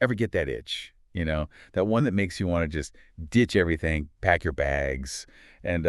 Ever get that itch? That one that makes you want to just ditch everything, pack your bags, and,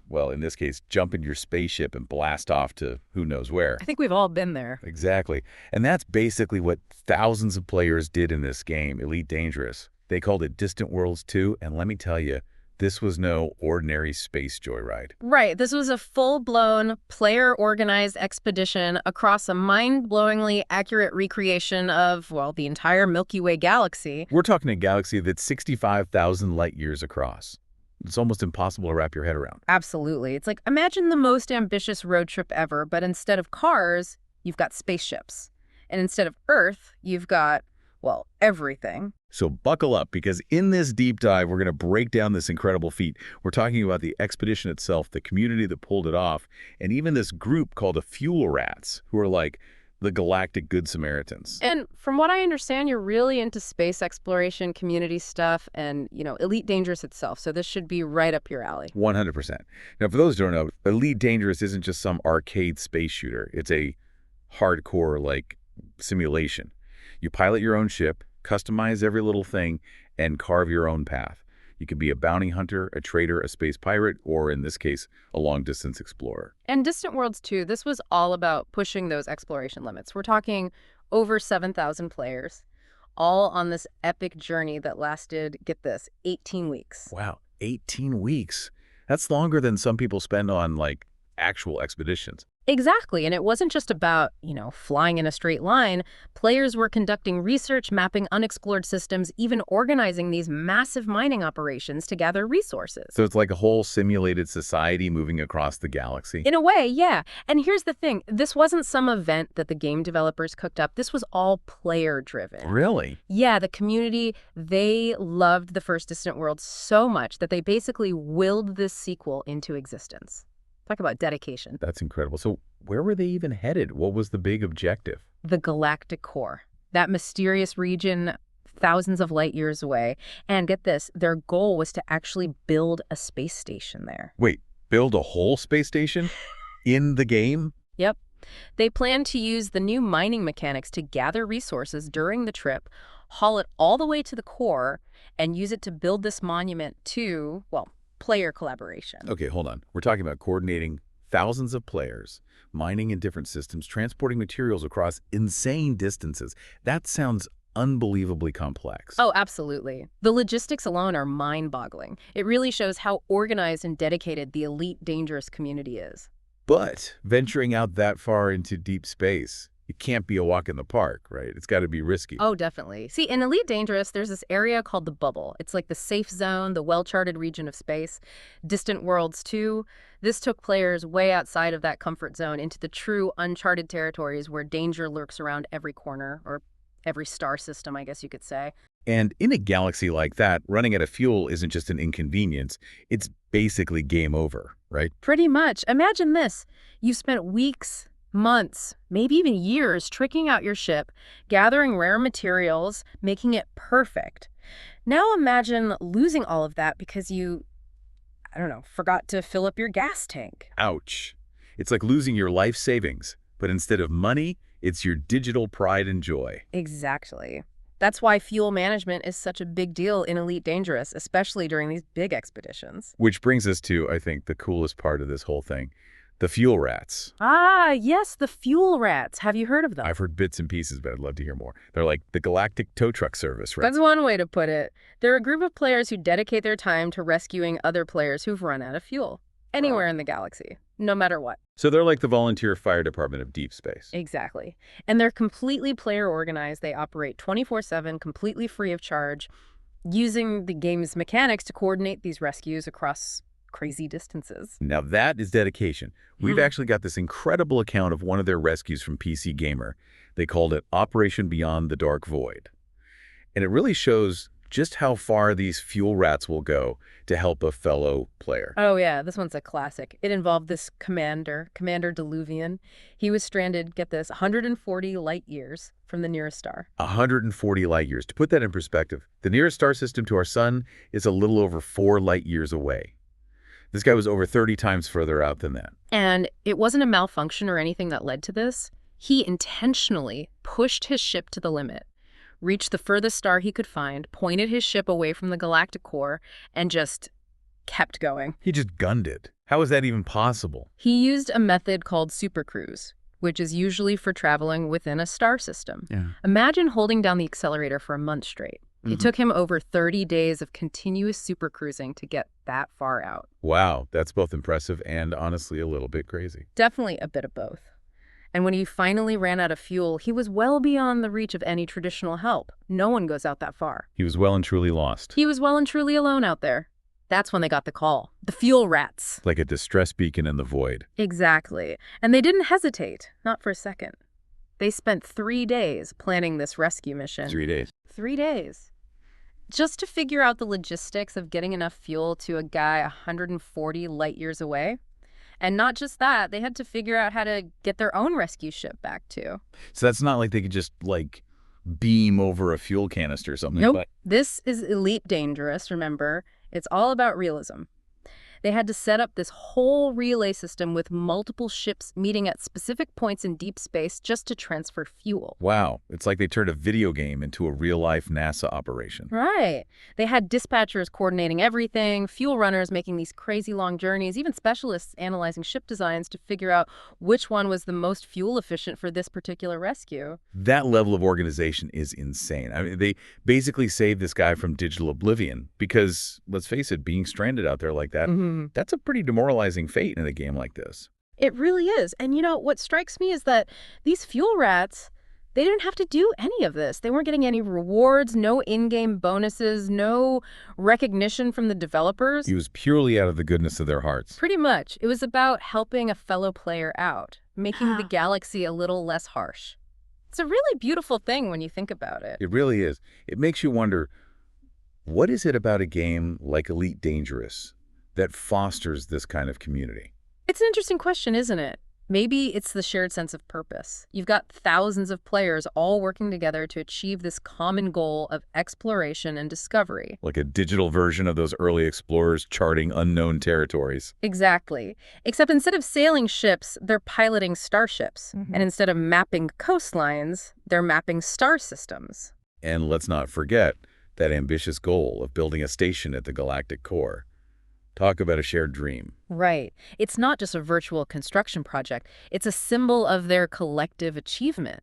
well, in this case, jump in your spaceship and blast off to who knows where. I think we've all been there. Exactly. And that's basically what thousands of players did in this game, Elite Dangerous. They called it Distant Worlds 2, and let me tell you, this was no ordinary space joyride. Right. This was a full-blown, player-organized expedition across a mind-blowingly accurate recreation of, well, the entire Milky Way galaxy. We're talking a galaxy that's 65,000 light years across. It's almost impossible to wrap your head around. Absolutely. It's like, imagine the most ambitious road trip ever, but instead of cars, you've got spaceships. And instead of Earth, you've got, well, everything. So buckle up, because in this deep dive, we're going to break down this incredible feat. We're talking about the expedition itself, the community that pulled it off, and even this group called the Fuel Rats, who are like the galactic Good Samaritans. And from what I understand, you're really into space exploration, community stuff, and, Elite Dangerous itself. So this should be right up your alley. 100%. Now, for those who don't know, Elite Dangerous isn't just some arcade space shooter. It's a hardcore, simulation. You pilot your own ship, customize every little thing, and carve your own path. You can be a bounty hunter, a trader, a space pirate, or in this case, a long-distance explorer. And Distant Worlds 2, this was all about pushing those exploration limits. We're talking over 7,000 players, all on this epic journey that lasted, get this, 18 weeks. Wow, 18 weeks. That's longer than some people spend on, actual expeditions. Exactly. And it wasn't just about, flying in a straight line. Players were conducting research, mapping unexplored systems, even organizing these massive mining operations to gather resources. So it's like a whole simulated society moving across the galaxy. In a way, yeah. And here's the thing. This wasn't some event that the game developers cooked up. This was all player-driven. Really? Yeah, the community, they loved the first Distant Worlds so much that they basically willed this sequel into existence. Talk about dedication. That's incredible. So where were they even headed? What was the big objective? The galactic core, that mysterious region thousands of light years away. And get this, their goal was to actually build a space station there. Wait, build a whole space station in the game? Yep. They planned to use the new mining mechanics to gather resources during the trip, haul it all the way to the core, and use it to build this monument to, well, player collaboration. Okay, hold on. We're talking about coordinating thousands of players, mining in different systems, transporting materials across insane distances. That sounds unbelievably complex. Oh, absolutely. The logistics alone are mind-boggling. It really shows how organized and dedicated the Elite Dangerous community is. But venturing out that far into deep space, it can't be a walk in the park, right? It's got to be risky. Oh, definitely. See, in Elite Dangerous, there's this area called the Bubble. It's like the safe zone, the well-charted region of space. Distant Worlds 2, this took players way outside of that comfort zone into the true uncharted territories where danger lurks around every corner, or every star system, I guess you could say. And in a galaxy like that, running out of fuel isn't just an inconvenience. It's basically game over, right? Pretty much. Imagine this. You've spent weeks, months, maybe even years tricking out your ship, gathering rare materials, making it perfect. Now imagine losing all of that because you, forgot to fill up your gas tank. Ouch. It's like losing your life savings, but instead of money, it's your digital pride and joy. Exactly. That's why fuel management is such a big deal in Elite Dangerous, especially during these big expeditions. Which brings us to, I think, the coolest part of this whole thing. The Fuel Rats. Ah, yes, the Fuel Rats. Have you heard of them? I've heard bits and pieces, but I'd love to hear more. They're like the Galactic Tow Truck Service, right? That's one way to put it. They're a group of players who dedicate their time to rescuing other players who've run out of fuel. Anywhere in the galaxy, no matter what. So they're like the volunteer fire department of deep space. Exactly. And they're completely player organized. They operate 24/7, completely free of charge, using the game's mechanics to coordinate these rescues across crazy distances. Now that is dedication. We've actually got this incredible account of one of their rescues from PC Gamer. They called it Operation Beyond the Dark Void. And it really shows just how far these fuel rats will go to help a fellow player. Oh yeah, this one's a classic. It involved this Commander Diluvian. He was stranded, get this, 140 light years from the nearest star. 140 light years. To put that in perspective, the nearest star system to our sun is a little over 4 light years away. This guy was over 30 times further out than that. And it wasn't a malfunction or anything that led to this. He intentionally pushed his ship to the limit, reached the furthest star he could find, pointed his ship away from the galactic core, and just kept going. He just gunned it. How is that even possible? He used a method called supercruise, which is usually for traveling within a star system. Yeah. Imagine holding down the accelerator for a month straight. It took him over 30 days of continuous supercruising to get that far out. Wow, that's both impressive and honestly a little bit crazy. Definitely a bit of both. And when he finally ran out of fuel, he was well beyond the reach of any traditional help. No one goes out that far. He was well and truly lost. He was well and truly alone out there. That's when they got the call. The fuel rats. Like a distress beacon in the void. Exactly. And they didn't hesitate, not for a second. They spent 3 days planning this rescue mission. 3 days. 3 days. Just to figure out the logistics of getting enough fuel to a guy 140 light years away. And not just that, they had to figure out how to get their own rescue ship back too. So that's not like they could just, like, beam over a fuel canister or something. Nope. But This is Elite Dangerous, remember. It's all about realism. They had to set up this whole relay system with multiple ships meeting at specific points in deep space just to transfer fuel. wow, it's like they turned a video game into a real-life NASA operation. Right. They had dispatchers coordinating everything, fuel runners making these crazy long journeys, even specialists analyzing ship designs to figure out which one was the most fuel efficient for this particular rescue. That level of organization is insane. I mean, they basically saved this guy from digital oblivion because, let's face it, being stranded out there like that, that's a pretty demoralizing fate in a game like this. It really is. And you know, what strikes me is that these fuel rats, they didn't have to do any of this. They weren't getting any rewards, no in-game bonuses, no recognition from the developers. He was purely out of the goodness of their hearts. Pretty much. It was about helping a fellow player out, making the galaxy a little less harsh. It's a really beautiful thing when you think about it. It really is. It makes you wonder, what is it about a game like Elite Dangerous that fosters this kind of community? It's an interesting question, isn't it? Maybe it's the shared sense of purpose. You've got thousands of players all working together to achieve this common goal of exploration and discovery. Like a digital version of those early explorers charting unknown territories. Exactly. Except instead of sailing ships, they're piloting starships. And instead of mapping coastlines, they're mapping star systems. And let's not forget that ambitious goal of building a station at the galactic core. Talk about a shared dream. Right. It's not just a virtual construction project. It's a symbol of their collective achievement,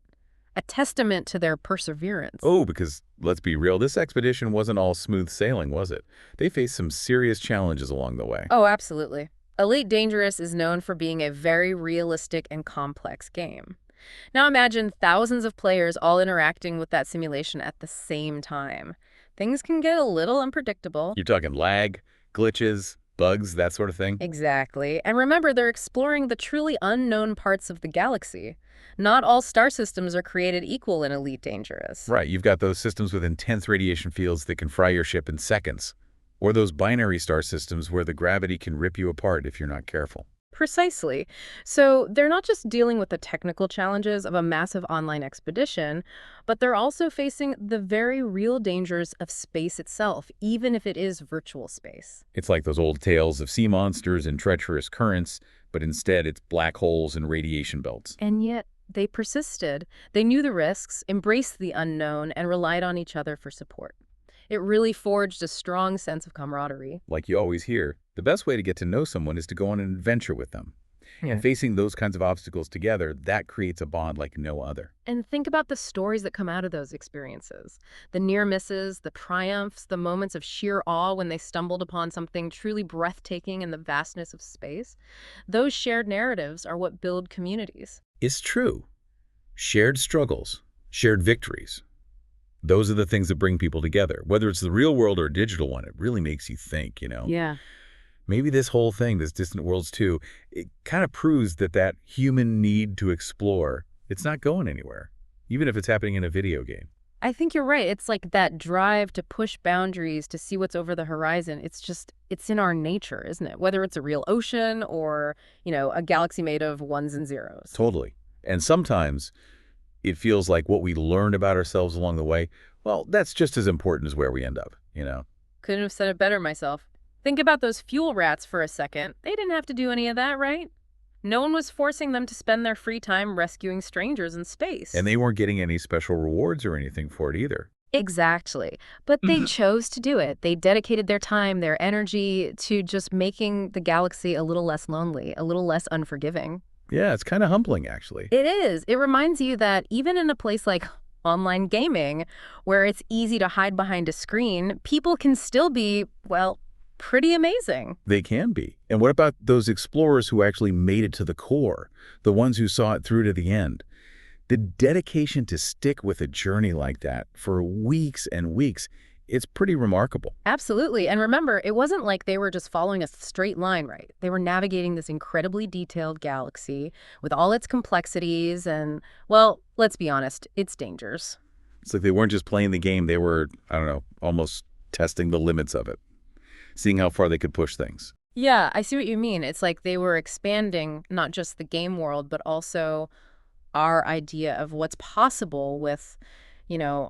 a testament to their perseverance. Oh, because let's be real, this expedition wasn't all smooth sailing, was it? They faced some serious challenges along the way. Oh, absolutely. Elite Dangerous is known for being a very realistic and complex game. Now imagine thousands of players all interacting with that simulation at the same time. Things can get a little unpredictable. You're talking lag, glitches, bugs, that sort of thing? Exactly. And remember, they're exploring the truly unknown parts of the galaxy. Not all star systems are created equal in Elite Dangerous. Right, you've got those systems with intense radiation fields that can fry your ship in seconds. Or those binary star systems where the gravity can rip you apart if you're not careful. Precisely. So they're not just dealing with the technical challenges of a massive online expedition, but they're also facing the very real dangers of space itself, even if it is virtual space. It's like those old tales of sea monsters and treacherous currents, but instead it's black holes and radiation belts. And yet they persisted. They knew the risks, embraced the unknown, and relied on each other for support. It really forged a strong sense of camaraderie. Like you always hear, the best way to get to know someone is to go on an adventure with them. And facing those kinds of obstacles together, that creates a bond like no other. And think about the stories that come out of those experiences. The near misses, the triumphs, the moments of sheer awe when they stumbled upon something truly breathtaking in the vastness of space. Those shared narratives are what build communities. It's true. Shared struggles, shared victories. Those are the things that bring people together. Whether it's the real world or a digital one, it really makes you think, you know? Yeah. Maybe this whole thing, this Distant Worlds 2, it kind of proves that human need to explore, it's not going anywhere, even if it's happening in a video game. I think you're right. It's like that drive to push boundaries, to see what's over the horizon. It's in our nature, isn't it? Whether it's a real ocean or, a galaxy made of ones and zeros. Totally. And sometimes it feels like what we learned about ourselves along the way, well, that's just as important as where we end up, Couldn't have said it better myself. Think about those fuel rats for a second. They didn't have to do any of that, right? No one was forcing them to spend their free time rescuing strangers in space. And they weren't getting any special rewards or anything for it either. Exactly. But they chose to do it. They dedicated their time, their energy to just making the galaxy a little less lonely, a little less unforgiving. Yeah, it's kind of humbling, actually. It is. It reminds you that even in a place like online gaming, where it's easy to hide behind a screen, people can still be, well, pretty amazing. They can be. And what about those explorers who actually made it to the core, the ones who saw it through to the end? The dedication to stick with a journey like that for weeks and weeks, it's pretty remarkable. Absolutely. And remember, it wasn't like they were just following a straight line, right? They were navigating this incredibly detailed galaxy with all its complexities and, well, let's be honest, its dangers. It's like they weren't just playing the game, they were, I don't know, almost testing the limits of it, seeing how far they could push things. Yeah, I see what you mean. It's like they were expanding not just the game world, but also our idea of what's possible with,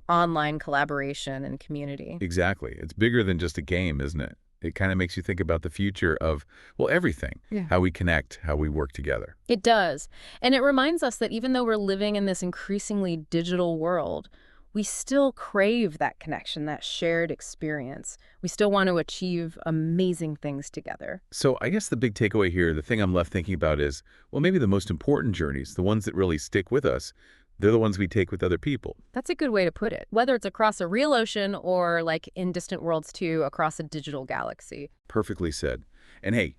online collaboration and community. Exactly. It's bigger than just a game, isn't it? It kind of makes you think about the future of, well, everything, Yeah. how we connect, how we work together. It does. And it reminds us that even though we're living in this increasingly digital world, we still crave that connection, that shared experience. We still want to achieve amazing things together. So I guess the big takeaway here, the thing I'm left thinking about is, well, maybe the most important journeys, the ones that really stick with us, they're the ones we take with other people. That's a good way to put it. Whether it's across a real ocean or, like in Distant Worlds 2, across a digital galaxy. Perfectly said. And hey,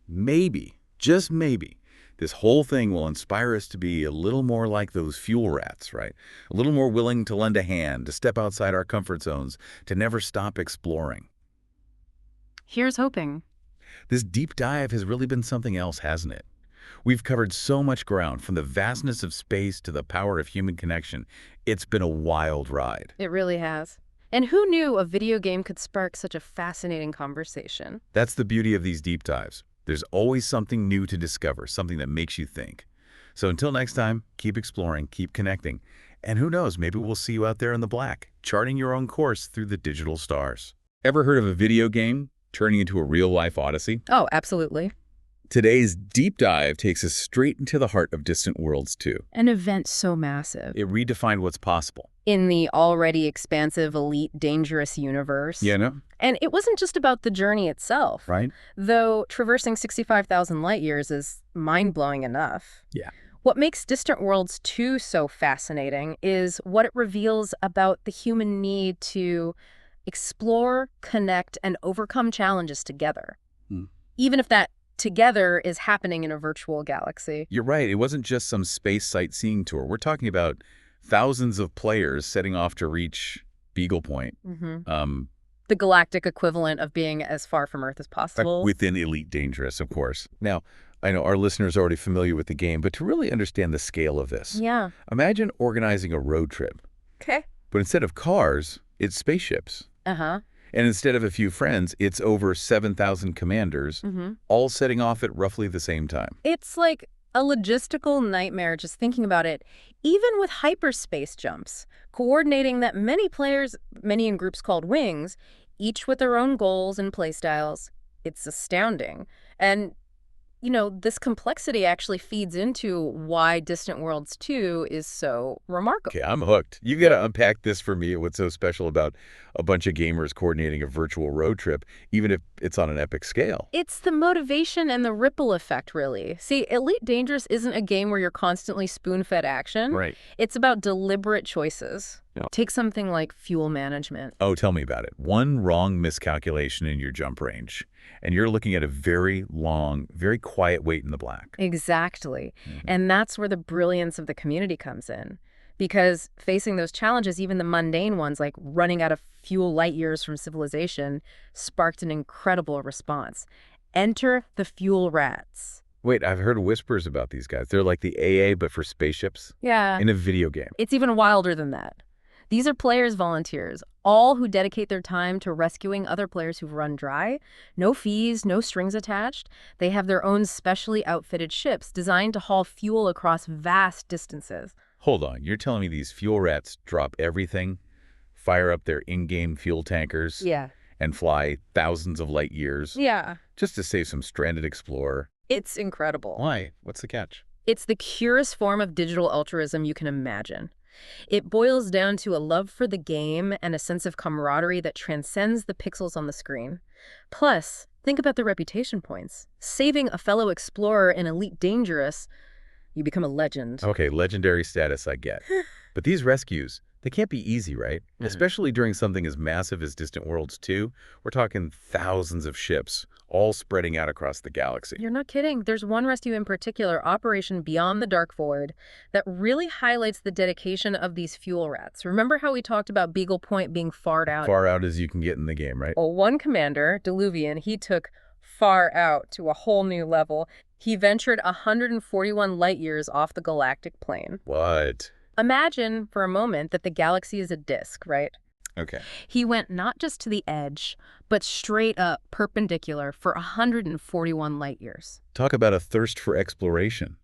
maybe, just maybe, this whole thing will inspire us to be a little more like those fuel rats, right? A little more willing to lend a hand, to step outside our comfort zones, to never stop exploring. Here's hoping. This deep dive has really been something else, hasn't it? We've covered so much ground, from the vastness of space to the power of human connection. It's been a wild ride. It really has. And who knew a video game could spark such a fascinating conversation? That's the beauty of these deep dives. There's always something new to discover, something that makes you think. So until next time, keep exploring, keep connecting, and who knows, maybe we'll see you out there in the black, charting your own course through the digital stars. Ever heard of a video game turning into a real-life odyssey? Oh, absolutely. Today's deep dive takes us straight into the heart of Distant Worlds 2. An event so massive. It redefined what's possible. In the already expansive, elite, dangerous universe. Yeah, no? And it wasn't just about the journey itself. Right? Though traversing 65,000 light years is mind-blowing enough. Yeah. What makes Distant Worlds 2 so fascinating is what it reveals about the human need to explore, connect, and overcome challenges together. Even if that together is happening in a virtual galaxy. You're right. It wasn't just some space sightseeing tour. We're talking about thousands of players setting off to reach Beagle Point. The galactic equivalent of being as far from Earth as possible. Within Elite Dangerous, of course. Now, I know our listeners are already familiar with the game, but to really understand the scale of this, Yeah. imagine organizing a road trip. Okay. But instead of cars, it's spaceships. Uh-huh. And instead of a few friends, it's over 7,000 commanders, all setting off at roughly the same time. It's like a logistical nightmare just thinking about it. Even with hyperspace jumps, coordinating that many players, many in groups called wings, each with their own goals and playstyles, it's astounding. And, this complexity actually feeds into why Distant Worlds 2 is so remarkable. Okay, I'm hooked. You've got to unpack this for me, what's so special about a bunch of gamers coordinating a virtual road trip, even if it's on an epic scale. It's the motivation and the ripple effect, really. See, Elite Dangerous isn't a game where you're constantly spoon-fed action. Right. It's about deliberate choices. Yeah. Take something like fuel management. Oh, tell me about it. One wrong miscalculation in your jump range, and you're looking at a very long, very quiet wait in the black. Exactly. And that's where the brilliance of the community comes in. Because facing those challenges, even the mundane ones like running out of fuel light years from civilization, sparked an incredible response. Enter the fuel rats. Wait, I've heard whispers about these guys. They're like the AA, but for spaceships Yeah. in a video game. It's even wilder than that. These are players' volunteers, all who dedicate their time to rescuing other players who've run dry. No fees, no strings attached. They have their own specially outfitted ships designed to haul fuel across vast distances. Hold on, you're telling me these fuel rats drop everything, fire up their in-game fuel tankers, Yeah. and fly thousands of light years Yeah. just to save some stranded explorer? It's incredible. Why? What's the catch? It's the purest form of digital altruism you can imagine. It boils down to a love for the game and a sense of camaraderie that transcends the pixels on the screen. Plus, think about the reputation points. Saving a fellow explorer in Elite Dangerous, you become a legend. Okay, legendary status I get. But these rescues, they can't be easy, right? Especially during something as massive as Distant Worlds 2. We're talking thousands of ships, all spreading out across the galaxy. You're not kidding. There's one rescue in particular, Operation Beyond the Dark Void, that really highlights the dedication of these fuel rats. Remember how we talked about Beagle Point being farred out? Far out as you can get in the game, right? Well, one commander, Diluvian, he took far out to a whole new level. He ventured 141 light years off the galactic plane. What? Imagine for a moment that the galaxy is a disk, right? Okay. He went not just to the edge, but straight up perpendicular for 141 light years. Talk about a thirst for exploration.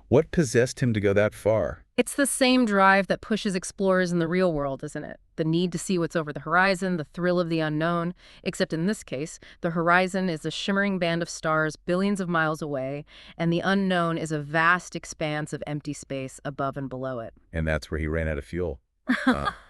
What possessed him to go that far? It's the same drive that pushes explorers in the real world, isn't it? The need to see what's over the horizon, the thrill of the unknown. Except in this case, the horizon is a shimmering band of stars billions of miles away, and the unknown is a vast expanse of empty space above and below it. And that's where he ran out of fuel.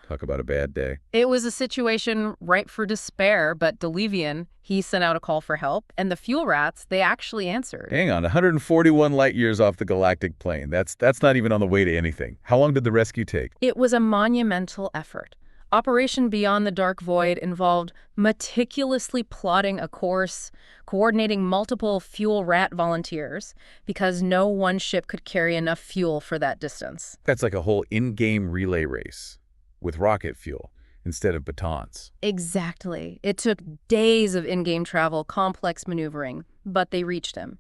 Talk about a bad day. It was a situation ripe for despair, but Diluvian, he sent out a call for help, and the fuel rats, they actually answered. Hang on, 141 light years off the galactic plane. That's not even on the way to anything. How long did the rescue take? It was a monumental effort. Operation Beyond the Dark Void involved meticulously plotting a course, coordinating multiple fuel rat volunteers, because no one ship could carry enough fuel for that distance. That's like a whole in-game relay race with rocket fuel instead of batons. Exactly. It took days of in-game travel, complex maneuvering, but they reached him,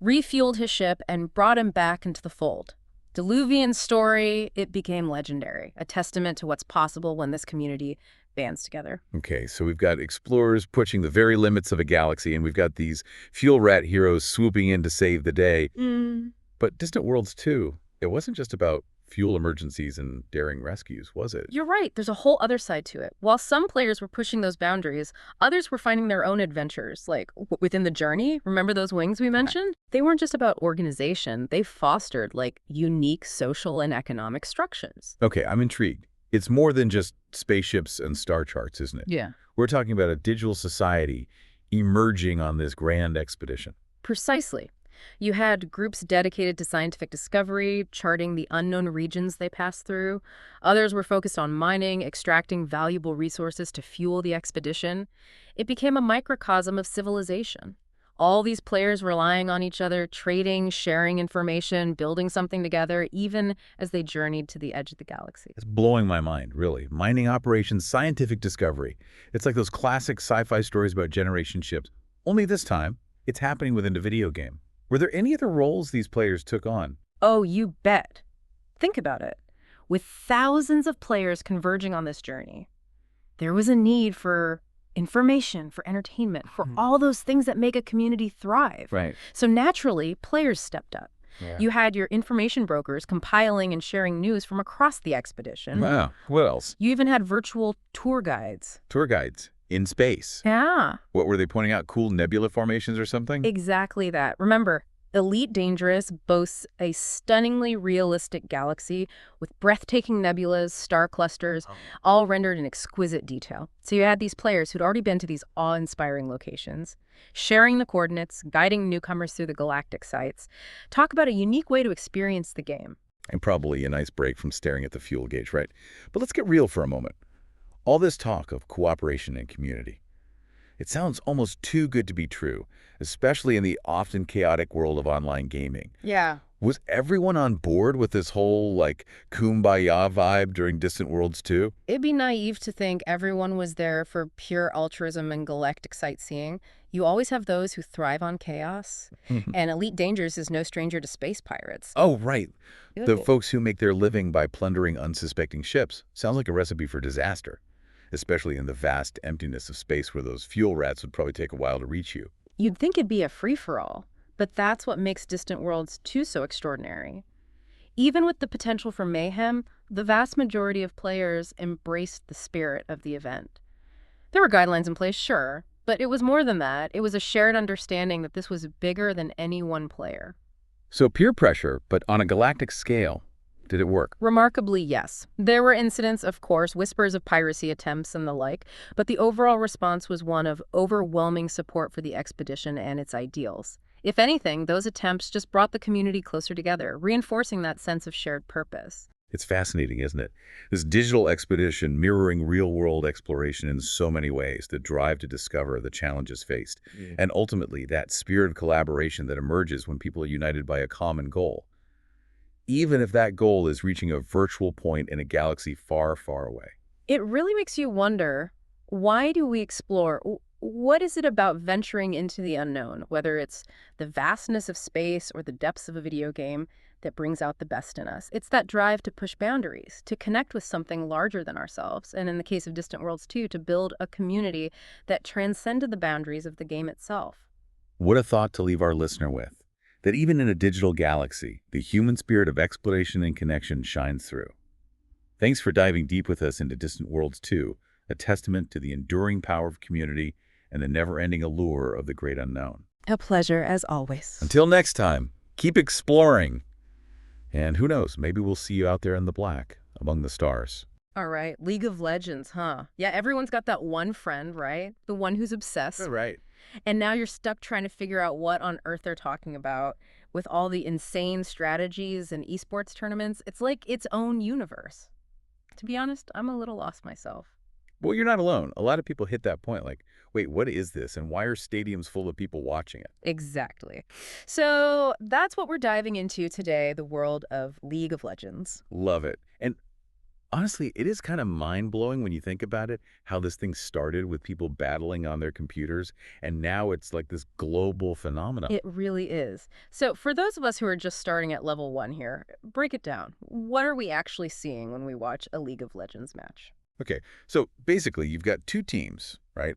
refueled his ship, and brought him back into the fold. Diluvian's story, it became legendary, a testament to what's possible when this community bands together. Okay, so we've got explorers pushing the very limits of a galaxy, and we've got these fuel rat heroes swooping in to save the day. But Distant Worlds 2, it wasn't just about fuel emergencies and daring rescues, was it? You're right. There's a whole other side to it. While some players were pushing those boundaries, others were finding their own adventures, like within the journey. Remember those wings we mentioned? They weren't just about organization. They fostered, like, unique social and economic structures. Okay, I'm intrigued. It's more than just spaceships and star charts, isn't it? Yeah. We're talking about a digital society emerging on this grand expedition. Precisely. You had groups dedicated to scientific discovery, charting the unknown regions they passed through. Others were focused on mining, extracting valuable resources to fuel the expedition. It became a microcosm of civilization. All these players relying on each other, trading, sharing information, building something together, even as they journeyed to the edge of the galaxy. It's blowing my mind, really. Mining operations, scientific discovery. It's like those classic sci-fi stories about generation ships. Only this time, it's happening within a video game. Were there any other roles these players took on? Oh, you bet. Think about it. With thousands of players converging on this journey, there was a need for information, for entertainment, for all those things that make a community thrive. Right. So naturally, players stepped up. Yeah. You had your information brokers compiling and sharing news from across the expedition. Wow. What else? You even had virtual tour guides. Tour guides in space. Yeah. What were they pointing out? Cool nebula formations or something? Exactly that. Remember, Elite Dangerous boasts a stunningly realistic galaxy with breathtaking nebulas, star clusters, all rendered in exquisite detail. So you had these players who'd already been to these awe-inspiring locations, sharing the coordinates, guiding newcomers through the galactic sites. Talk about a unique way to experience the game. And probably a nice break from staring at the fuel gauge, right? But let's get real for a moment. All this talk of cooperation and community, it sounds almost too good to be true, especially in the often chaotic world of online gaming. Yeah. Was everyone on board with this whole, like, kumbaya vibe during Distant Worlds 2? It'd be naive to think everyone was there for pure altruism and galactic sightseeing. You always have those who thrive on chaos, and Elite Dangerous is no stranger to space pirates. Oh, right. The folks who make their living by plundering unsuspecting ships. Sounds like a recipe for disaster, especially in the vast emptiness of space where those fuel rats would probably take a while to reach you. You'd think it'd be a free-for-all, but that's what makes Distant Worlds 2 so extraordinary. Even with the potential for mayhem, the vast majority of players embraced the spirit of the event. There were guidelines in place, sure, But it was more than that. It was a shared understanding that this was bigger than any one player. So peer pressure, but on a galactic scale. Did it work? Remarkably, yes. There were incidents, of course, whispers of piracy attempts and the like, but the overall response was one of overwhelming support for the expedition and its ideals. If anything, those attempts just brought the community closer together, reinforcing that sense of shared purpose. It's fascinating, isn't it? This digital expedition mirroring real-world exploration in so many ways, the drive to discover, the challenges faced, and ultimately that spirit of collaboration that emerges when people are united by a common goal. Even if that goal is reaching a virtual point in a galaxy far, far away. It really makes you wonder, why do we explore? What is it about venturing into the unknown, whether it's the vastness of space or the depths of a video game, that brings out the best in us? It's that drive to push boundaries, to connect with something larger than ourselves, and in the case of Distant Worlds 2, to build a community that transcended the boundaries of the game itself. What a thought to leave our listener with. That even in a digital galaxy, the human spirit of exploration and connection shines through. Thanks for diving deep with us into Distant Worlds 2, a testament to the enduring power of community and the never-ending allure of the great unknown. A pleasure, as always. Until next time, keep exploring. And who knows, maybe we'll see you out there in the black, among the stars. All right, League of Legends, huh? Yeah, everyone's got that one friend, right? The one who's obsessed. Right. And now you're stuck trying to figure out what on earth they're talking about with all the insane strategies and esports tournaments. It's like its own universe. To be honest, I'm a little lost myself. Well, you're not alone. A lot of people hit that point like, wait, what is this? And why are stadiums full of people watching it? Exactly. So that's what we're diving into today, the world of League of Legends. Love it. And honestly, it is kind of mind-blowing when you think about it, how this thing started with people battling on their computers, and now it's like this global phenomenon. It really is. So for those of us who are just starting at level 1 here, break it down. What are we actually seeing when we watch a League of Legends match? Okay, so basically you've got two teams, right?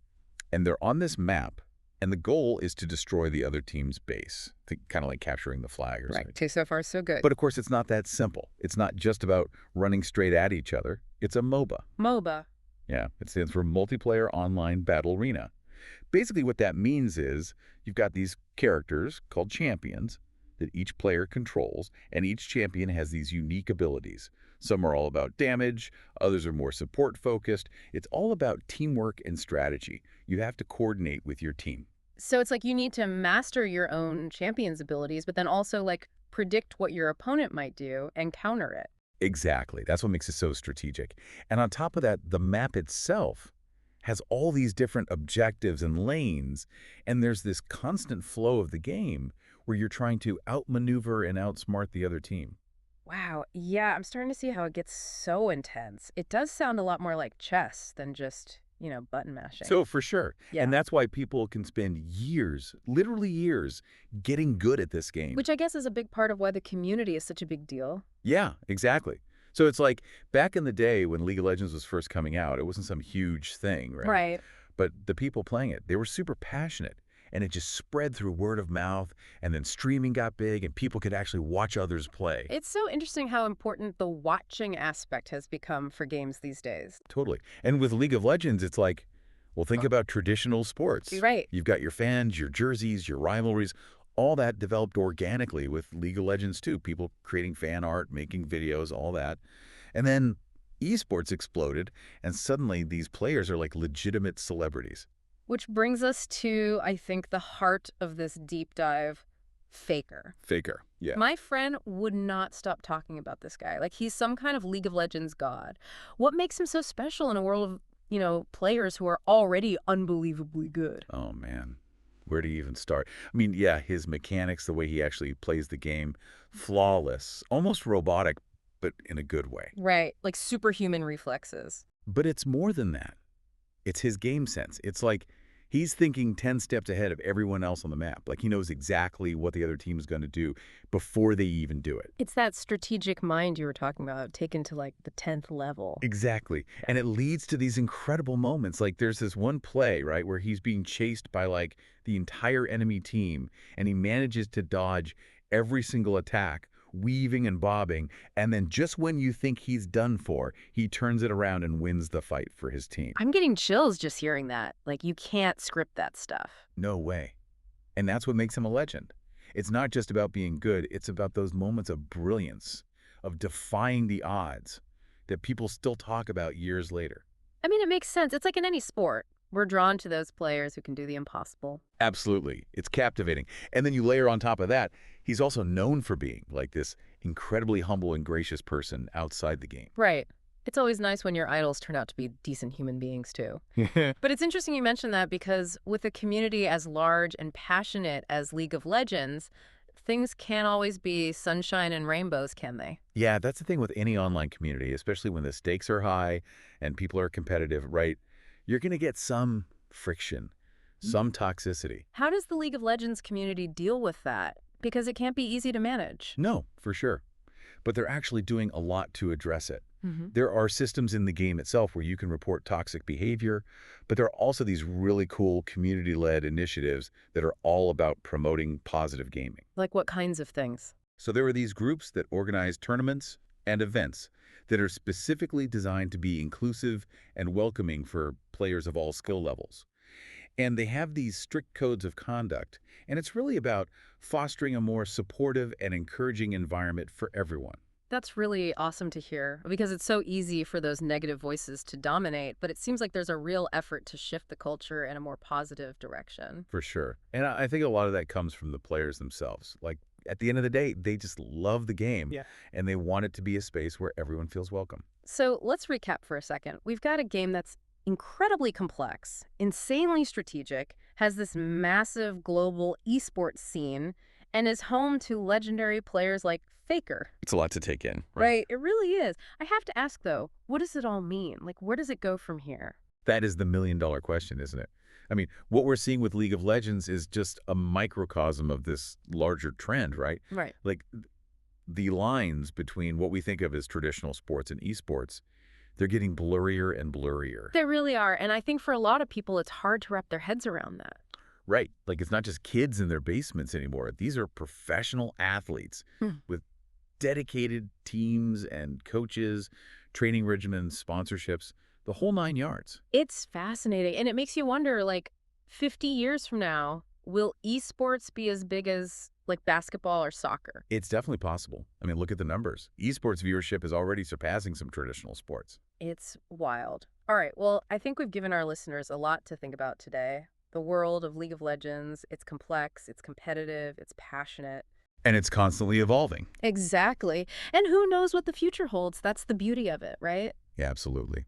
And they're on this map, and the goal is to destroy the other team's base. Kind of like capturing the flag or something. Right. So far, so good. But of course, it's not that simple. It's not just about running straight at each other. It's a MOBA. MOBA. Yeah, it stands for Multiplayer Online Battle Arena. Basically what that means is you've got these characters called champions that each player controls, and each champion has these unique abilities. Some are all about damage, others are more support-focused. It's all about teamwork and strategy. You have to coordinate with your team. So it's like you need to master your own champion's abilities, but then also like predict what your opponent might do and counter it. Exactly. That's what makes it so strategic. And on top of that, the map itself has all these different objectives and lanes, and there's this constant flow of the game where you're trying to outmaneuver and outsmart the other team. Wow. Yeah, I'm starting to see how it gets so intense. It does sound a lot more like chess than just, button mashing. So for sure. Yeah. And that's why people can spend years, literally years, getting good at this game. Which I guess is a big part of why the community is such a big deal. Yeah, exactly. So it's like back in the day when League of Legends was first coming out, it wasn't some huge thing, right? Right. But the people playing it, they were super passionate. And it just spread through word of mouth, and then streaming got big, and people could actually watch others play. It's so interesting how important the watching aspect has become for games these days. Totally. And with League of Legends, it's like, well, think about traditional sports. Right. You've got your fans, your jerseys, your rivalries, all that developed organically with League of Legends too. People creating fan art, making videos, all that. And then esports exploded, and suddenly these players are like legitimate celebrities. Which brings us to, I think, the heart of this deep dive, Faker. Faker, yeah. My friend would not stop talking about this guy. Like, he's some kind of League of Legends god. What makes him so special in a world of, players who are already unbelievably good? Oh, man. Where do you even start? I mean, yeah, his mechanics, the way he actually plays the game, flawless, almost robotic, but in a good way. Right, like superhuman reflexes. But it's more than that. It's his game sense. It's like he's thinking 10 steps ahead of everyone else on the map. Like he knows exactly what the other team is going to do before they even do it. It's that strategic mind you were talking about, taken to like the 10th level. Exactly. And it leads to these incredible moments. Like there's this one play, right, where he's being chased by like the entire enemy team, and he manages to dodge every single attack weaving and bobbing, and then just when you think he's done for, he turns it around and wins the fight for his team. I'm getting chills just hearing that. Like, you can't script that stuff. No way. And that's what makes him a legend. It's not just about being good, it's about those moments of brilliance, of defying the odds that people still talk about years later. I mean, it makes sense. It's like in any sport. We're drawn to those players who can do the impossible. Absolutely. It's captivating. And then you layer on top of that, he's also known for being like this incredibly humble and gracious person outside the game. Right. It's always nice when your idols turn out to be decent human beings, too. But it's interesting you mentioned that because with a community as large and passionate as League of Legends, things can't always be sunshine and rainbows, can they? Yeah, that's the thing with any online community, especially when the stakes are high and people are competitive, right? You're going to get some friction, some toxicity. How does the League of Legends community deal with that? Because it can't be easy to manage. No, for sure. But they're actually doing a lot to address it. There are systems in the game itself where you can report toxic behavior, but there are also these really cool community-led initiatives that are all about promoting positive gaming. Like what kinds of things? So there are these groups that organize tournaments and events that are specifically designed to be inclusive and welcoming for players of all skill levels. And they have these strict codes of conduct, and it's really about fostering a more supportive and encouraging environment for everyone. That's really awesome to hear because it's so easy for those negative voices to dominate, but it seems like there's a real effort to shift the culture in a more positive direction. For sure. And I think a lot of that comes from the players themselves. Like, at the end of the day, they just love the game, and they want it to be a space where everyone feels welcome. So let's recap for a second. We've got a game that's incredibly complex, insanely strategic, has this massive global esports scene, and is home to legendary players like Faker. It's a lot to take in. Right, it really is. I have to ask, though, what does it all mean? Like, where does it go from here? That is the million-dollar question, isn't it? I mean, what we're seeing with League of Legends is just a microcosm of this larger trend, right? Right. Like, the lines between what we think of as traditional sports and esports, they're getting blurrier and blurrier. They really are, and I think for a lot of people, it's hard to wrap their heads around that. Right. Like, it's not just kids in their basements anymore. These are professional athletes with dedicated teams and coaches, training regimens, sponsorships, the whole 9 yards. It's fascinating, and it makes you wonder, like, 50 years from now, will esports be as big as, like, basketball or soccer? It's definitely possible. I mean, look at the numbers. Esports viewership is already surpassing some traditional sports. It's wild. All right, well, I think we've given our listeners a lot to think about today. The world of League of Legends, it's complex, it's competitive, it's passionate. And it's constantly evolving. Exactly. And who knows what the future holds? That's the beauty of it, right? Yeah, absolutely.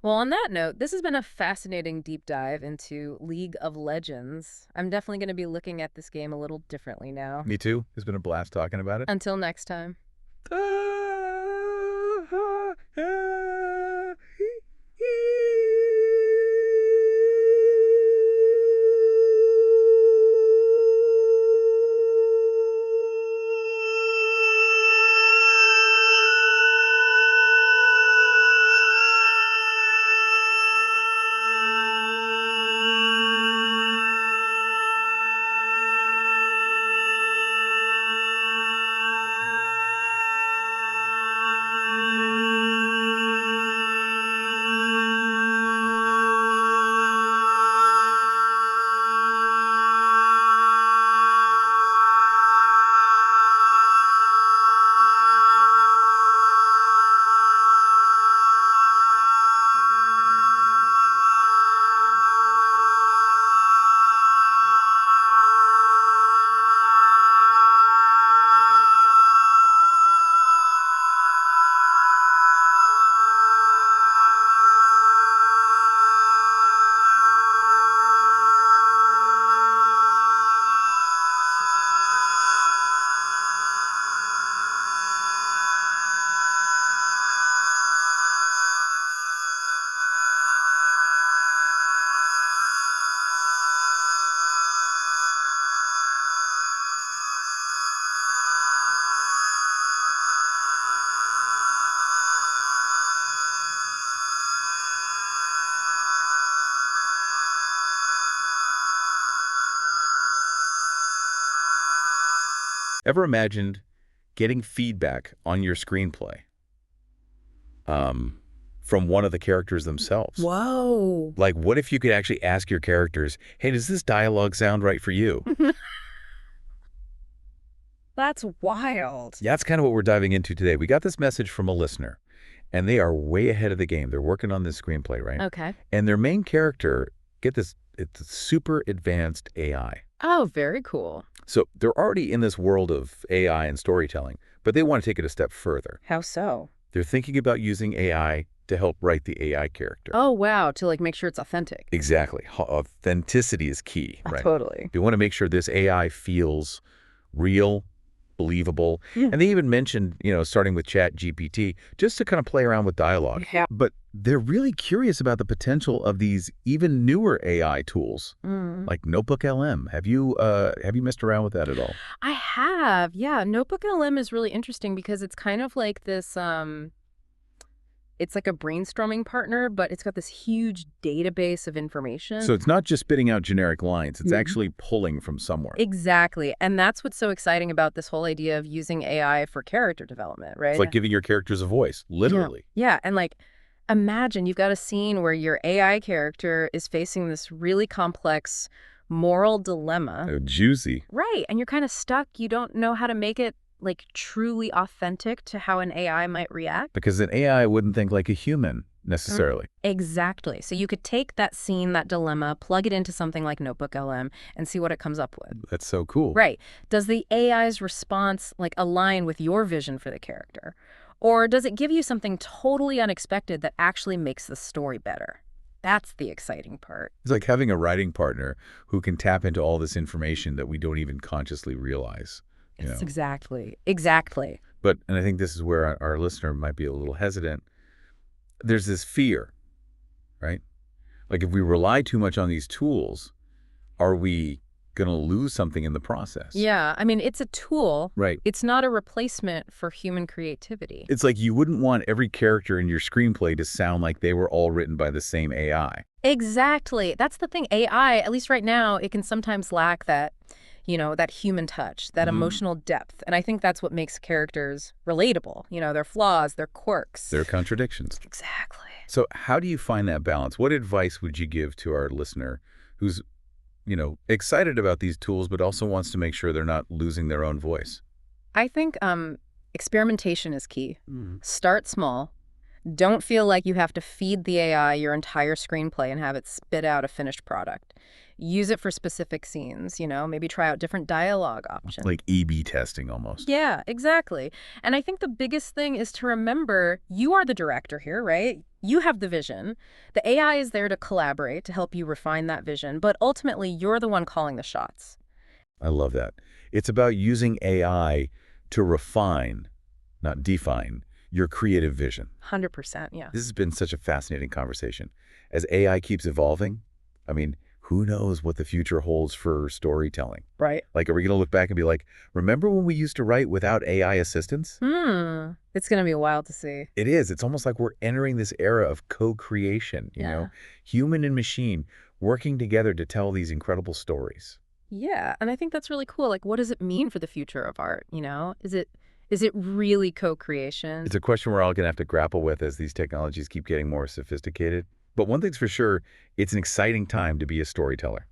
Well, on that note, this has been a fascinating deep dive into League of Legends. I'm definitely going to be looking at this game a little differently now. Me too. It's been a blast talking about it. Until next time. Ever imagined getting feedback on your screenplay from one of the characters themselves. Whoa. Like, what if you could actually ask your characters, hey, does this dialogue sound right for you? That's wild. Yeah, that's kind of what we're diving into today. We got this message from a listener, and they are way ahead of the game. They're working on this screenplay, right? Okay. And their main character, get this, it's a super advanced AI. Oh, very cool. So they're already in this world of AI and storytelling, but they want to take it a step further. How so? They're thinking about using AI to help write the AI character. Oh, wow. To like make sure it's authentic. Exactly. Authenticity is key, right? Totally. You want to make sure this AI feels real, believable. Yeah. And they even mentioned, starting with ChatGPT, just to kind of play around with dialogue. Yeah. But they're really curious about the potential of these even newer AI tools, like NotebookLM. Have you messed around with that at all? I have. Yeah. NotebookLM is really interesting because it's kind of like this, it's like a brainstorming partner, but it's got this huge database of information. So it's not just spitting out generic lines. It's actually pulling from somewhere. Exactly. And that's what's so exciting about this whole idea of using AI for character development, right? It's like giving your characters a voice, literally. Yeah. And like, imagine you've got a scene where your AI character is facing this really complex moral dilemma. Oh, juicy. Right. And you're kind of stuck. You don't know how to make it like truly authentic to how an AI might react. Because an AI wouldn't think like a human necessarily. Exactly. So you could take that scene, that dilemma, plug it into something like NotebookLM and see what it comes up with. That's so cool. Right. Does the AI's response like align with your vision for the character? Or does it give you something totally unexpected that actually makes the story better? That's the exciting part. It's like having a writing partner who can tap into all this information that we don't even consciously realize. Yes, exactly. But, and I think this is where our listener might be a little hesitant. There's this fear, right? Like if we rely too much on these tools, are we going to lose something in the process? Yeah, I mean, it's a tool. Right. It's not a replacement for human creativity. It's like you wouldn't want every character in your screenplay to sound like they were all written by the same AI. Exactly. That's the thing. AI, at least right now, it can sometimes lack that, that human touch, that emotional depth. And I think that's what makes characters relatable. Their flaws, their quirks. Their contradictions. Exactly. So how do you find that balance? What advice would you give to our listener who's, excited about these tools, but also wants to make sure they're not losing their own voice? I think experimentation is key. Start small. Don't feel like you have to feed the AI your entire screenplay and have it spit out a finished product. Use it for specific scenes, maybe try out different dialogue options. Like A/B testing almost. Yeah, exactly. And I think the biggest thing is to remember you are the director here, right? You have the vision. The AI is there to collaborate, to help you refine that vision, but ultimately you're the one calling the shots. I love that. It's about using AI to refine, not define, your creative vision. 100%, yeah. This has been such a fascinating conversation. As AI keeps evolving, I mean, who knows what the future holds for storytelling? Right. Like, are we going to look back and be like, remember when we used to write without AI assistance? It's going to be wild to see. It is. It's almost like we're entering this era of co-creation, you know, human and machine working together to tell these incredible stories. Yeah, and I think that's really cool. Like, what does it mean for the future of art, Is it really co-creation? It's a question we're all going to have to grapple with as these technologies keep getting more sophisticated. But one thing's for sure, it's an exciting time to be a storyteller.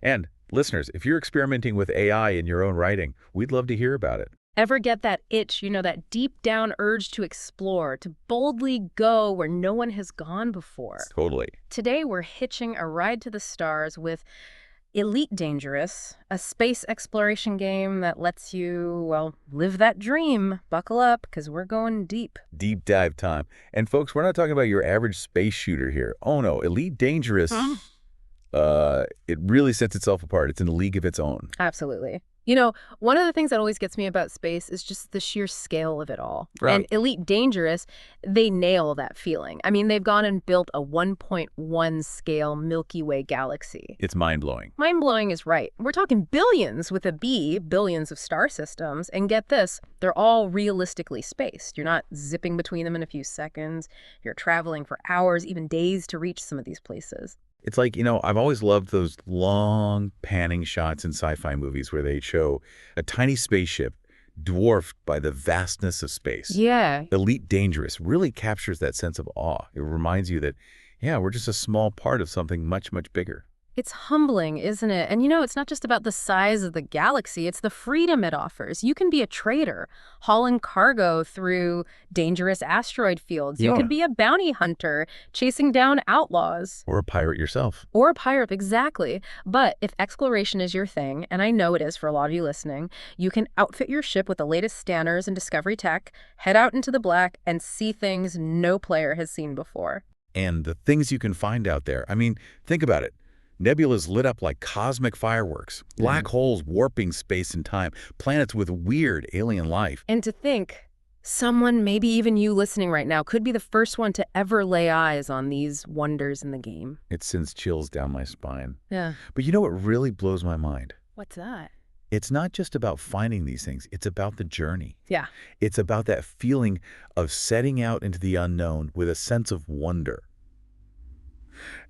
And listeners, if you're experimenting with AI in your own writing, we'd love to hear about it. Ever get that itch, that deep down urge to explore, to boldly go where no one has gone before? Totally. Today, we're hitching a ride to the stars with Elite Dangerous, a space exploration game that lets you, live that dream. Buckle up, because we're going deep. Deep dive time. And folks, we're not talking about your average space shooter here. Oh no, Elite Dangerous, it really sets itself apart. It's in a league of its own. Absolutely. One of the things that always gets me about space is just the sheer scale of it all. Right. And Elite Dangerous, they nail that feeling. I mean, they've gone and built a 1.1 scale Milky Way galaxy. It's mind-blowing. Mind-blowing is right. We're talking billions with a B, billions of star systems. And get this, they're all realistically spaced. You're not zipping between them in a few seconds. You're traveling for hours, even days to reach some of these places. It's like, I've always loved those long panning shots in sci-fi movies where they show a tiny spaceship dwarfed by the vastness of space. Yeah. Elite Dangerous really captures that sense of awe. It reminds you that, yeah, we're just a small part of something much, much bigger. It's humbling, isn't it? And it's not just about the size of the galaxy, it's the freedom it offers. You can be a trader, hauling cargo through dangerous asteroid fields. You Yeah. could be a bounty hunter, chasing down outlaws. Or a pirate yourself. Or a pirate, exactly. But if exploration is your thing, and I know it is for a lot of you listening, you can outfit your ship with the latest scanners and discovery tech, head out into the black, and see things no player has seen before. And the things you can find out there. I mean, think about it. Nebulas lit up like cosmic fireworks, black holes warping space and time, planets with weird alien life. And to think, someone, maybe even you listening right now, could be the first one to ever lay eyes on these wonders in the game. It sends chills down my spine. Yeah. But you know what really blows my mind? What's that? It's not just about finding these things. It's about the journey. Yeah. It's about that feeling of setting out into the unknown with a sense of wonder.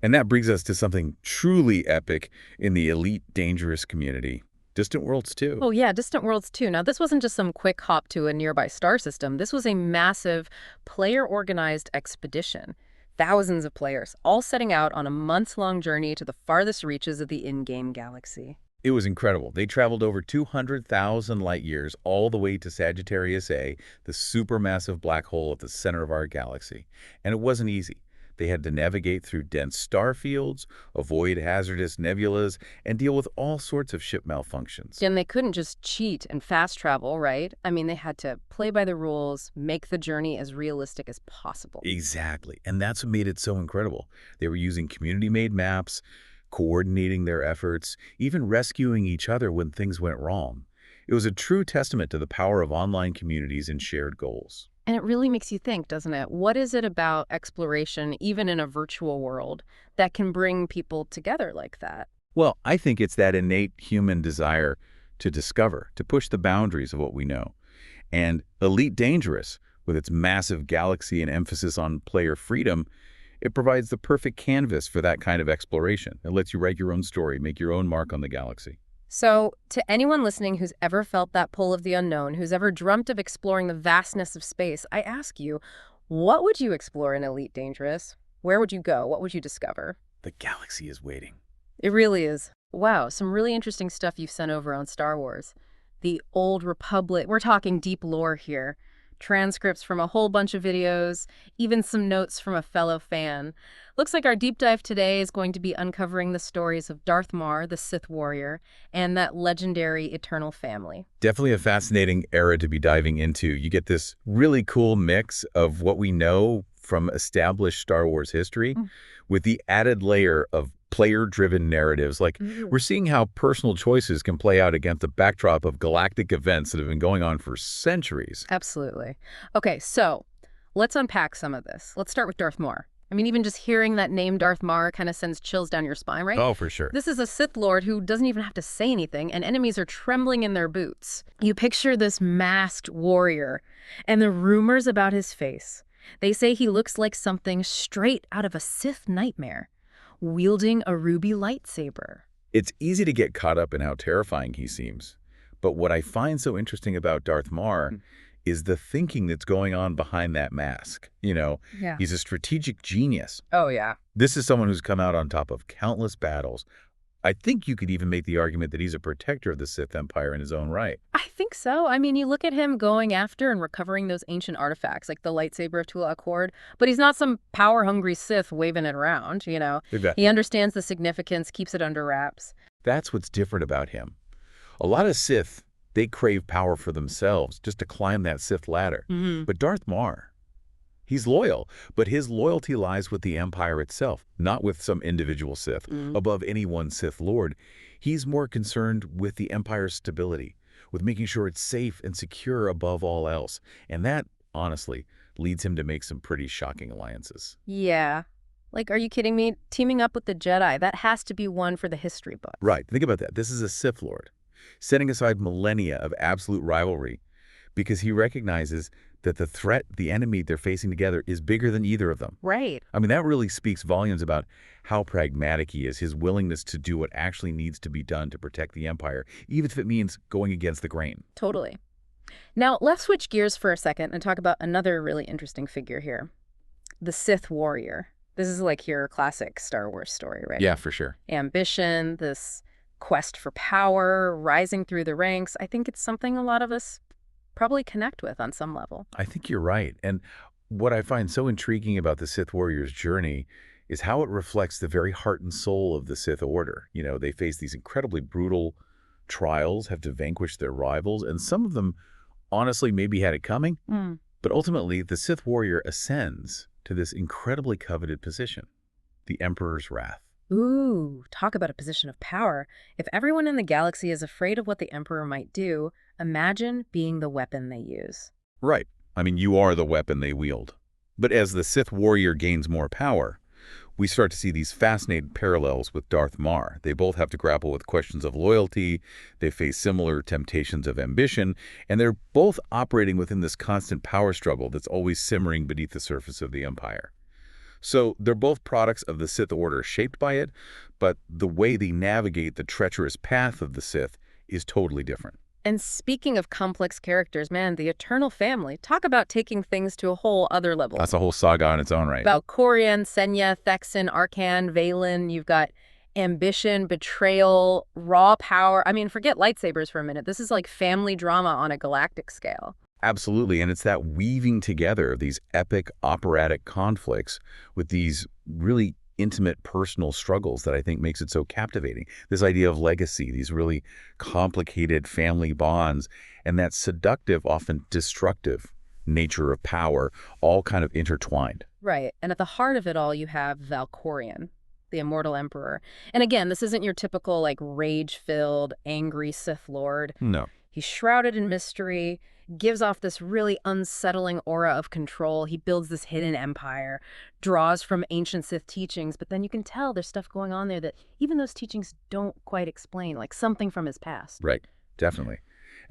And that brings us to something truly epic in the Elite Dangerous community. Distant Worlds 2. Oh, yeah, Distant Worlds 2. Now, this wasn't just some quick hop to a nearby star system. This was a massive, player-organized expedition. Thousands of players, all setting out on a months-long journey to the farthest reaches of the in-game galaxy. It was incredible. They traveled over 200,000 light years all the way to Sagittarius A, the supermassive black hole at the center of our galaxy. And it wasn't easy. They had to navigate through dense star fields, avoid hazardous nebulas, and deal with all sorts of ship malfunctions. And they couldn't just cheat and fast travel, right? I mean, they had to play by the rules, make the journey as realistic as possible. Exactly. And that's what made it so incredible. They were using community-made maps, coordinating their efforts, even rescuing each other when things went wrong. It was a true testament to the power of online communities and shared goals. And it really makes you think, doesn't it? What is it about exploration, even in a virtual world, that can bring people together like that? Well, I think it's that innate human desire to discover, to push the boundaries of what we know. And Elite Dangerous, with its massive galaxy and emphasis on player freedom, it provides the perfect canvas for that kind of exploration. It lets you write your own story, make your own mark on the galaxy. So, to anyone listening who's ever felt that pull of the unknown, who's ever dreamt of exploring the vastness of space, I ask you, what would you explore in Elite Dangerous? Where would you go? What would you discover? The galaxy is waiting. It really is. Wow, some really interesting stuff you've sent over on Star Wars. The Old Republic, we're talking deep lore here. Transcripts from a whole bunch of videos, even some notes from a fellow fan. Looks like our deep dive today is going to be uncovering the stories of Darth Maul, the Sith warrior, and that legendary Eternal family. Definitely a fascinating era to be diving into. You get this really cool mix of what we know from established Star Wars history with the added layer of player-driven narratives. Like, we're seeing how personal choices can play out against the backdrop of galactic events that have been going on for centuries. Absolutely. Okay, so let's unpack some of this. Let's start with Darth Maul. I mean, even just hearing that name Darth Maul kind of sends chills down your spine, right? Oh, for sure. This is a Sith Lord who doesn't even have to say anything, and enemies are trembling in their boots. You picture this masked warrior, and the rumors about his face. They say he looks like something straight out of a Sith nightmare, wielding a ruby lightsaber. It's easy to get caught up in how terrifying he seems. But what I find so interesting about Darth Maul is the thinking that's going on behind that mask. Yeah. He's a strategic genius. Oh, yeah. This is someone who's come out on top of countless battles. I think you could even make the argument that he's a protector of the Sith Empire in his own right. I think so. I mean, you look at him going after and recovering those ancient artifacts, like the lightsaber of Tula Accord, but he's not some power-hungry Sith waving it around, Exactly. He understands the significance, keeps it under wraps. That's what's different about him. A lot of Sith, they crave power for themselves, just to climb that Sith ladder. But Darth Maul, he's loyal, but his loyalty lies with the Empire itself, not with some individual Sith. Above any one Sith Lord, he's more concerned with the Empire's stability, with making sure it's safe and secure above all else. And that, honestly, leads him to make some pretty shocking alliances. Yeah. Like, are you kidding me? Teaming up with the Jedi, that has to be one for the history book. Right. Think about that. This is a Sith Lord, setting aside millennia of absolute rivalry because he recognizes that the threat, the enemy they're facing together is bigger than either of them. Right. I mean, that really speaks volumes about how pragmatic he is, his willingness to do what actually needs to be done to protect the Empire, even if it means going against the grain. Totally. Now, let's switch gears for a second and talk about another really interesting figure here, the Sith warrior. This is like your classic Star Wars story, right? Yeah, for sure. Ambition, this quest for power, rising through the ranks. I think it's something a lot of us probably connect with on some level. I think you're right. And what I find so intriguing about the Sith warrior's journey is how it reflects the very heart and soul of the Sith Order. You know, they face these incredibly brutal trials, have to vanquish their rivals, and some of them honestly maybe had it coming. But ultimately, the Sith warrior ascends to this incredibly coveted position, the Emperor's wrath. Ooh, talk about a position of power. If everyone in the galaxy is afraid of what the Emperor might do, imagine being the weapon they use. Right. I mean, you are the weapon they wield. But as the Sith warrior gains more power, we start to see these fascinating parallels with Darth Maul. They both have to grapple with questions of loyalty, they face similar temptations of ambition, and they're both operating within this constant power struggle that's always simmering beneath the surface of the Empire. So they're both products of the Sith Order shaped by it, but the way they navigate the treacherous path of the Sith is totally different. And speaking of complex characters, man, the Eternal Family, talk about taking things to a whole other level. That's a whole saga on its own right. Valkorion, Senya, Thexan, Arcan, Valen, you've got ambition, betrayal, raw power. I mean, forget lightsabers for a minute. This is like family drama on a galactic scale. Absolutely, and it's that weaving together of these epic operatic conflicts with these really intimate personal struggles that I think makes it so captivating. This idea of legacy, these really complicated family bonds, and that seductive, often destructive nature of power, all kind of intertwined. Right. And at the heart of it all, you have Valkorion, the immortal emperor. And again, this isn't your typical, like, rage-filled, angry Sith Lord. No. He's shrouded in mystery, gives off this really unsettling aura of control. He builds this hidden empire, draws from ancient Sith teachings, but then you can tell there's stuff going on there that even those teachings don't quite explain, like something from his past. Right, definitely.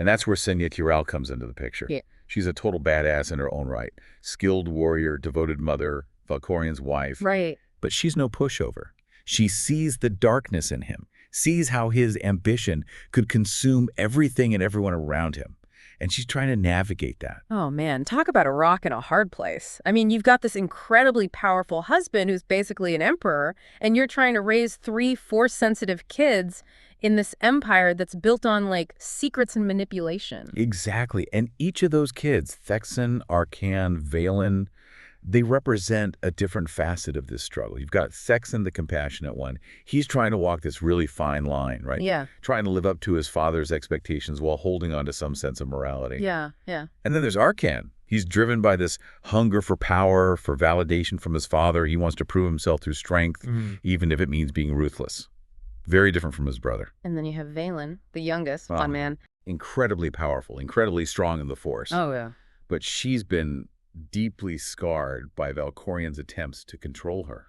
And that's where SWTOR comes into the picture. Yeah. She's a total badass in her own right. Skilled warrior, devoted mother, Valkorion's wife. Right. But she's no pushover. She sees the darkness in him, sees how his ambition could consume everything and everyone around him. And she's trying to navigate that. Oh, man, talk about a rock in a hard place. I mean, you've got this incredibly powerful husband who's basically an emperor, and you're trying to raise 3 Force-sensitive kids in this empire that's built on, like, secrets and manipulation. Exactly. And each of those kids, Thexan, Arcan, Valen, they represent a different facet of this struggle. You've got Thexan, the compassionate one. He's trying to walk this really fine line, right? Yeah. Trying to live up to his father's expectations while holding on to some sense of morality. Yeah, yeah. And then there's Arcan. He's driven by this hunger for power, for validation from his father. He wants to prove himself through strength, even if it means being ruthless. Very different from his brother. And then you have Valen, the youngest, fun man. Incredibly powerful, incredibly strong in the Force. Oh, yeah. But she's been deeply scarred by Valkorion's attempts to control her,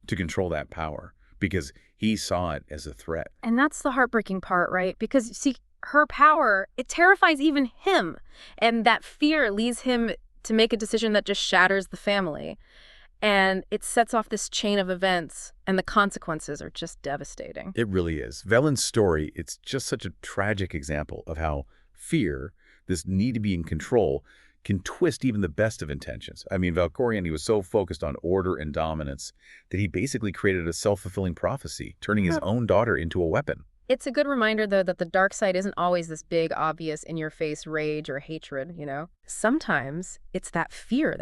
to control that power, because he saw it as a threat. And that's the heartbreaking part, right? Because, see, her power, it terrifies even him. And that fear leads him to make a decision that just shatters the family. And it sets off this chain of events, and the consequences are just devastating. It really is. Velen's story, it's just such a tragic example of how fear, this need to be in control, can twist even the best of intentions. I mean, Valkorion, he was so focused on order and dominance that he basically created a self-fulfilling prophecy, turning his own daughter into a weapon. It's a good reminder, though, that the dark side isn't always this big, obvious, in-your-face rage or hatred, you know? Sometimes it's that fear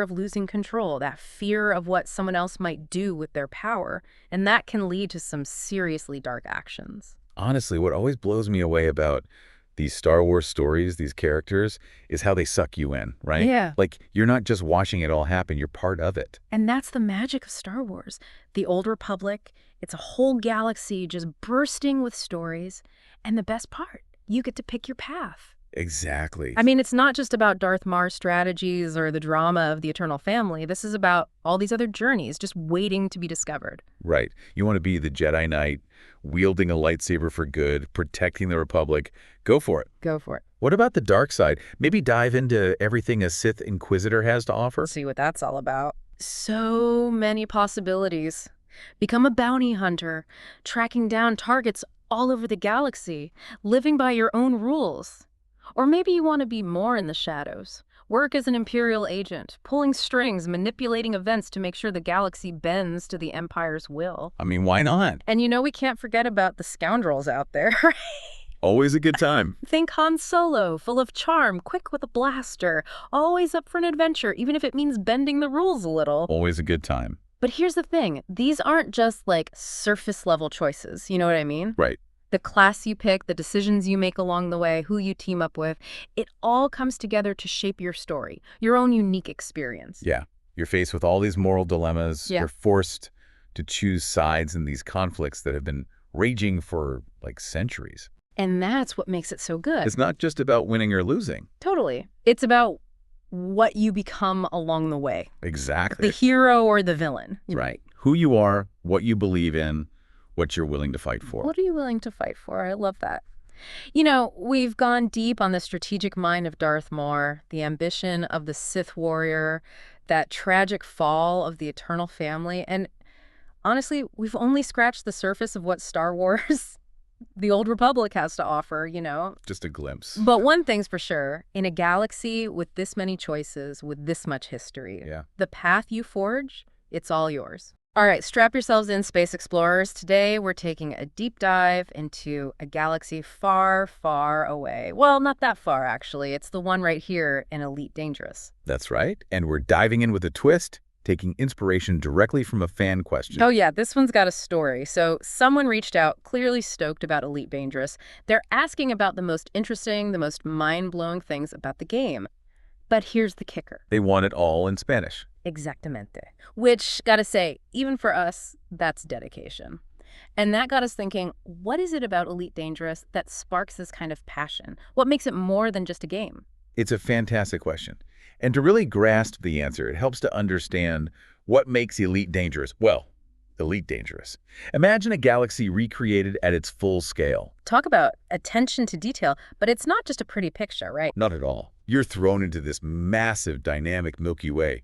of losing control, that fear of what someone else might do with their power, and that can lead to some seriously dark actions. Honestly, what always blows me away about these Star Wars stories, these characters, is how they suck you in, right? Yeah. Like, you're not just watching it all happen, you're part of it. And that's the magic of Star Wars. The Old Republic, it's a whole galaxy just bursting with stories. And the best part, you get to pick your path. Exactly. I mean, it's not just about Darth Maul's strategies or the drama of the Eternal Family. This is about all these other journeys just waiting to be discovered. Right. You want to be the Jedi Knight, wielding a lightsaber for good, protecting the Republic. Go for it. Go for it. What about the dark side? Maybe dive into everything a Sith Inquisitor has to offer? See what that's all about. So many possibilities. Become a bounty hunter, tracking down targets all over the galaxy, living by your own rules. Or maybe you want to be more in the shadows. Work as an Imperial agent, pulling strings, manipulating events to make sure the galaxy bends to the Empire's will. I mean, why not? And we can't forget about the scoundrels out there. Always a good time. Think Han Solo, full of charm, quick with a blaster, always up for an adventure, even if it means bending the rules a little. Always a good time. But here's the thing. These aren't just like surface-level choices. You know what I mean? Right. The class you pick, the decisions you make along the way, who you team up with, it all comes together to shape your story, your own unique experience. Yeah. You're faced with all these moral dilemmas. Yeah. You're forced to choose sides in these conflicts that have been raging for like centuries. And that's what makes it so good. It's not just about winning or losing. Totally. It's about what you become along the way. Exactly. The hero or the villain. Right. Who you are, what you believe in, what you're willing to fight for. What are you willing to fight for? I love that. We've gone deep on the strategic mind of Darth Maul, the ambition of the Sith warrior, that tragic fall of the Eternal family, and honestly, we've only scratched the surface of what Star Wars, the Old Republic, has to offer. Just a glimpse. But one thing's for sure, in a galaxy with this many choices, with this much history, Yeah. the path you forge, it's all yours. All right, strap yourselves in, space explorers. Today, we're taking a deep dive into a galaxy far, far away. Well, not that far, actually. It's the one right here in Elite Dangerous. That's right. And we're diving in with a twist, taking inspiration directly from a fan question. Oh, yeah, this one's got a story. So someone reached out, clearly stoked about Elite Dangerous. They're asking about the most interesting, the most mind-blowing things about the game. But here's the kicker. They want it all in Spanish. Exactamente. Which, gotta say, even for us, that's dedication. And that got us thinking, what is it about Elite Dangerous that sparks this kind of passion? What makes it more than just a game? It's a fantastic question. And to really grasp the answer, it helps to understand what makes Elite Dangerous. Well, Elite Dangerous. Imagine a galaxy recreated at its full scale. Talk about attention to detail, but it's not just a pretty picture, right? Not at all. You're thrown into this massive, dynamic Milky Way.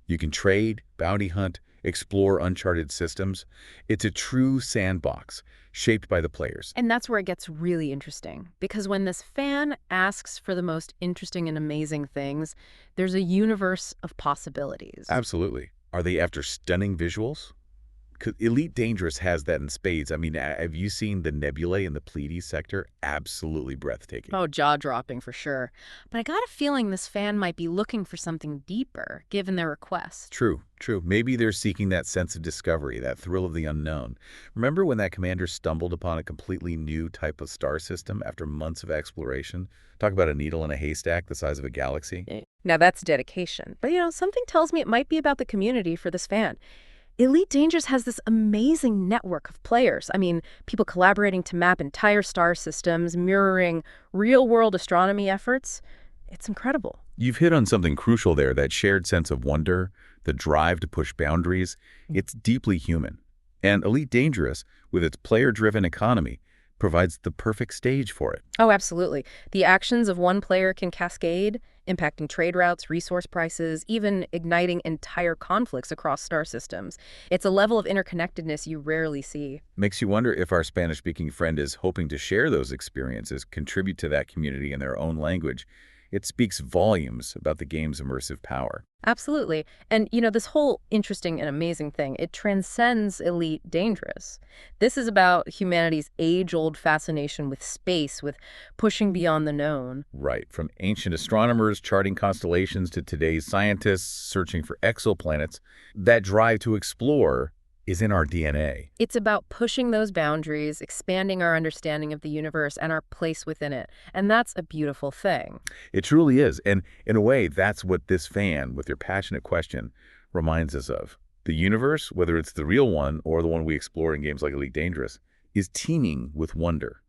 You can trade, bounty hunt, explore uncharted systems. It's a true sandbox, shaped by the players. And that's where it gets really interesting. Because when this fan asks for the most interesting and amazing things, there's a universe of possibilities. Absolutely. Are they after stunning visuals? 'Cause Elite Dangerous has that in spades. I mean, have you seen the nebulae in the Pleiades sector? Absolutely breathtaking. Oh, jaw-dropping for sure. But I got a feeling this fan might be looking for something deeper, given their request. True, true. Maybe they're seeking that sense of discovery, that thrill of the unknown. Remember when that commander stumbled upon a completely new type of star system after months of exploration? Talk about a needle in a haystack the size of a galaxy. Now that's dedication. But something tells me it might be about the community for this fan. Elite Dangerous has this amazing network of players. I mean, people collaborating to map entire star systems, mirroring real-world astronomy efforts. It's incredible. You've hit on something crucial there, that shared sense of wonder, the drive to push boundaries. It's deeply human. And Elite Dangerous, with its player-driven economy, provides the perfect stage for it. Oh, absolutely. The actions of one player can cascade, impacting trade routes, resource prices, even igniting entire conflicts across star systems. It's a level of interconnectedness you rarely see. Makes you wonder if our Spanish-speaking friend is hoping to share those experiences, contribute to that community in their own language. It speaks volumes about the game's immersive power. Absolutely. And, this whole interesting and amazing thing, it transcends Elite Dangerous. This is about humanity's age-old fascination with space, with pushing beyond the known. Right. From ancient astronomers charting constellations to today's scientists searching for exoplanets, that drive to explore is in our DNA. It's about pushing those boundaries, expanding our understanding of the universe and our place within it. And that's a beautiful thing. It truly is. And in a way, that's what this fan, with your passionate question, reminds us of. The universe, whether it's the real one or the one we explore in games like Elite Dangerous, is teeming with wonder.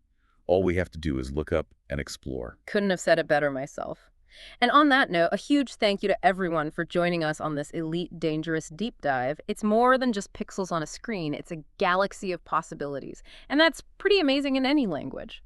All we have to do is look up and explore. Couldn't have said it better myself. And on that note, a huge thank you to everyone for joining us on this Elite Dangerous deep dive. It's more than just pixels on a screen. It's a galaxy of possibilities. And that's pretty amazing in any language.